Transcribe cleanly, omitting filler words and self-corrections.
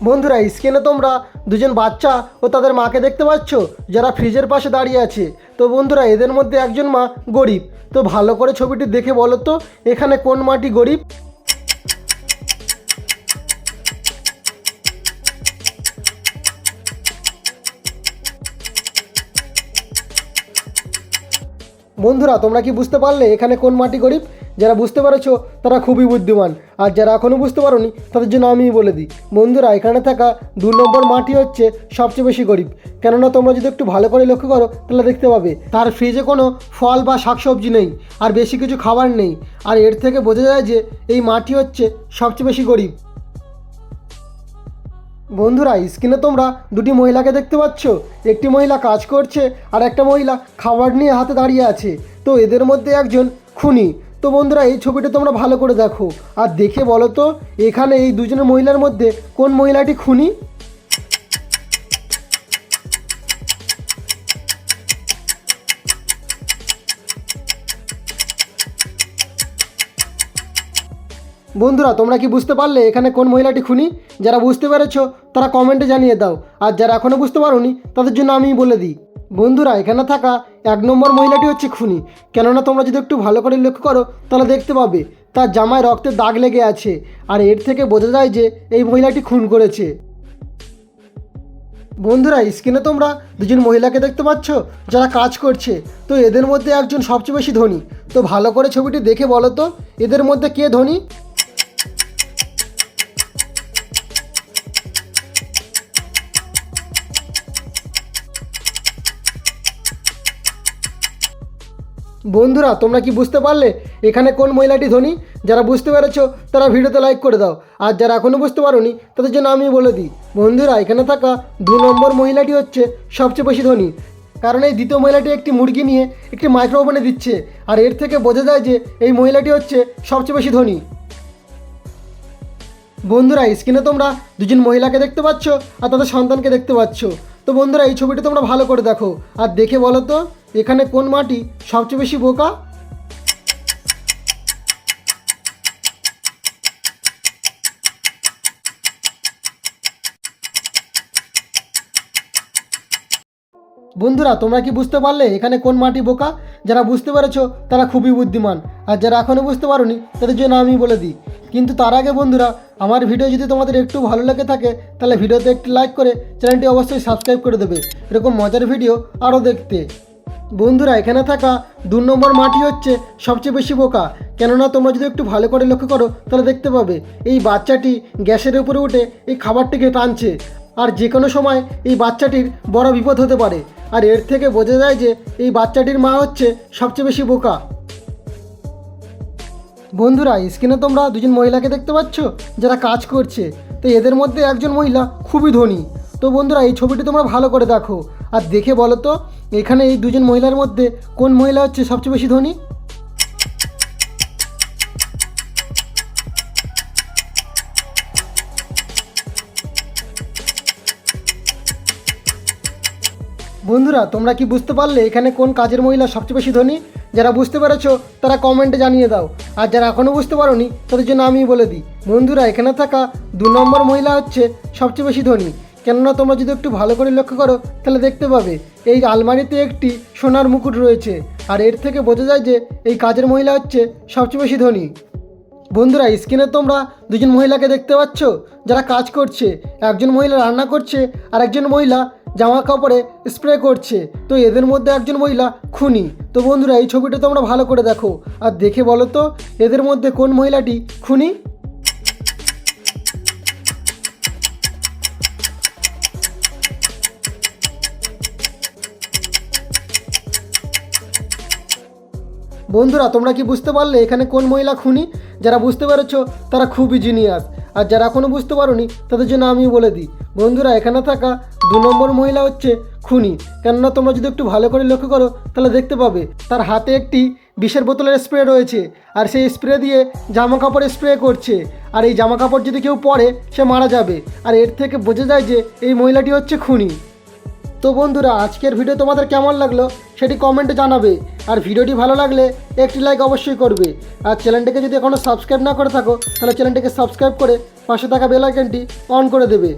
বন্ধুরা স্ক্রিনে তোমরা দুজন বাচ্চা ও তাদের মাকে দেখতে পাচ্ছ যারা ফ্রিজের পাশে দাঁড়িয়ে আছে। তো বন্ধুরা এদের মধ্যে একজন মা গরিব। তো ভালো করে ছবিটি দেখে বলো তো এখানে কোন মাটি গরিব? বন্ধুরা তোমরা কি বুঝতে পারলে এখানে কোন মাটি গরিব? যারা বুঝতে পেরেছো তারা খুবই বুদ্ধিমান, আর যারা এখনও বুঝতে পারোনি তাদের জন্য আমিই বলে দিই। বন্ধুরা এখানে থাকা 2 নম্বর মাটি হচ্ছে সবচেয়ে বেশি গরিব। কেননা তোমরা যদি একটু ভালো করে লক্ষ্য করো তাহলে দেখতে পাবে তার ফ্রিজে কোনো ফল বা শাকসবজি নেই, আর বেশি কিছু খাবার নেই। আর এর থেকে বোঝা যায় যে এই মাটি হচ্ছে সবচেয়ে বেশি গরিব। বন্ধুরা স্ক্রিনে তোমরা দুটি মহিলাকে দেখতে পাচ্ছ। একটি মহিলা কাজ করছে আর একটা মহিলা খাবার নিয়ে হাতে দাঁড়িয়ে আছে। তো এদের মধ্যে একজন খুনি। তো বন্ধুরা এই ছবিটা তোমরা ভালো করে দেখো আর দেখে বলো তো এখানে এই দুজনের মহিলার মধ্যে কোন মহিলাটি খুনি? বন্ধুরা তোমরা কি বুঝতে পারলে এখানে কোন মহিলাটি খুনি? যারা বুঝতে পেরেছো তারা কমেন্টে জানিয়ে দাও, আর যারা এখনও বুঝতে পারোনি তাদের জন্য আমিই বলে দিই। বন্ধুরা এখানে থাকা 1 নম্বর মহিলাটি হচ্ছে খুনি। কেননা তোমরা যদি একটু ভালো করে লক্ষ্য করো তাহলে দেখতে পাবে তার জামায় রক্তের দাগ লেগে আছে, আর এর থেকে বোঝা যায় যে এই মহিলাটি খুন করেছে। বন্ধুরা স্ক্রিনে তোমরা দুজন মহিলাকে দেখতে পাচ্ছ যারা কাজ করছে। তো এদের মধ্যে একজন সবচেয়ে বেশি ধনী। তো ভালো করে ছবিটি দেখে বলো তো এদের মধ্যে কে ধনী? বন্ধুরা তোমরা কি বুঝতে পারলে এখানে কোন মহিলাটি ধনী? যারা বুঝতে পেরেছো তারা ভিডিওতে লাইক করে দাও, আর যারা এখনও বুঝতে পারোনি তাদের জন্য আমি বলে দিই। বন্ধুরা এখানে থাকা 2 নম্বর মহিলাটি হচ্ছে সবচেয়ে বেশি ধনী। কারণ এই দ্বিতীয় মহিলাটি একটি মুরগি নিয়ে একটি মাইক্রো ওভেনে দিচ্ছে, আর এর থেকে বোঝা যায় যে এই মহিলাটি হচ্ছে সবচেয়ে বেশি ধনী। বন্ধুরা স্ক্রিনে তোমরা দুজন মহিলাকে দেখতে পাচ্ছ আর তাদের সন্তানকে দেখতে পাচ্ছ। তো বন্ধুরা এই ছবিটা তোমরা ভালো করে দেখো আর দেখে বলো তো এখানে কোন মাটি সবচেয়ে বেশি বোকা? বন্ধুরা তোমরা কি বুঝতে পারলে এখানে কোন মাটি বোকা? যারা বুঝতে পেরেছো তারা খুবই বুদ্ধিমান, আর যারা এখনও বুঝতে পারোনি তাদের জন্য আমি বলে দিই। কিন্তু তার আগে বন্ধুরা আমার ভিডিও যদি তোমাদের একটু ভালো লেগে থাকে তাহলে ভিডিওতে একটি লাইক করে চ্যানেলটি অবশ্যই সাবস্ক্রাইব করে দেবে এরকম মজার ভিডিও আরও দেখতে। বন্ধুরা এখানে থাকা 2 নম্বর মাটি হচ্ছে সবচেয়ে বেশি বোকা। কেননা তোমরা যদি একটু ভালো করে লক্ষ্য করো তাহলে দেখতে পাবে এই বাচ্চাটি গ্যাসের উপরে উঠে এই খাবারটিকে টানছে, আর যে কোনো সময় এই বাচ্চাটির বড় বিপদ হতে পারে। আর এর থেকে বোঝা যায় যে এই বাচ্চাটির মা হচ্ছে সবচেয়ে বেশি বোকা। বন্ধুরা স্ক্রিনে তোমরা দুজন মহিলাকে দেখতে পাচ্ছ যারা কাজ করছে। তো এদের মধ্যে একজন মহিলা খুবই ধনী। তো বন্ধুরা এই ছবিটি তোমরা ভালো করে দেখো আর দেখে বলো তো এখানে এই দুজন মহিলার মধ্যে কোন মহিলা হচ্ছে সবচেয়ে বেশি ধনী? বন্ধুরা তোমরা কি বুঝতে পারলে এখানে কোন কাজের মহিলা সবচেয়ে বেশি ধনী? যারা বুঝতে পেরেছো তারা কমেন্টে জানিয়ে দাও, আর যারা এখনও বুঝতে পারোনি তাদের জন্য আমি বলে দিই। বন্ধুরা এখানে থাকা 2 নম্বর মহিলা হচ্ছে সবচেয়ে বেশি ধনী। কেননা তোমরা যদি একটু ভালো করে লক্ষ্য করো তাহলে দেখতে পাবে এই আলমারিতে একটি সোনার মুকুট রয়েছে, আর এর থেকে বোঝা যায় যে এই কাজের মহিলা হচ্ছে সবচেয়ে বেশি ধনী। বন্ধুরা স্ক্রিনে তোমরা দুজন মহিলাকে দেখতে পাচ্ছ যারা কাজ করছে। একজন মহিলা রান্না করছে আর একজন মহিলা জামা কাপড়ে স্প্রে করছে। তো এদের মধ্যে একজন মহিলা খুনি। তো বন্ধুরা এই ছবিটা তোমরা ভালো করে দেখো আর দেখে বলো তো এদের মধ্যে কোন মহিলাটি খুনি? বন্ধুরা তোমরা কি বুঝতে পারলে এখানে কোন মহিলা খুনি? যারা বুঝতে পেরেছো তারা খুবই জিনিয়াস, আর যারা এখনও বুঝতে পারোনি তাদের জন্য আমি বলে দিই। বন্ধুরা এখানে থাকা 2 নম্বর মহিলা হচ্ছে খুনি। কেননা তোমরা যদি একটু ভালো করে লক্ষ্য করো তাহলে দেখতে পাবে তার হাতে একটি বিষের বোতলের স্প্রে রয়েছে, আর সেই স্প্রে দিয়ে জামা কাপড়ে স্প্রে করছে। আর এই জামা কাপড় যদি কেউ পরে সে মারা যাবে, আর এর থেকে বোঝা যায় যে এই মহিলাটি হচ্ছে খুনি। তো বন্ধুরা আজকের ভিডিও তোমাদের কেমন লাগলো সেটি কমেন্টে জানাবে, আর ভিডিওটি ভালো লাগলে একটি লাইক অবশ্যই করবে। আর চ্যানেলটিকে যদি এখনও সাবস্ক্রাইব না করে থাকো তাহলে চ্যানেলটিকে সাবস্ক্রাইব করে পাশে থাকা বেল আইকনটি অন করে দেবে।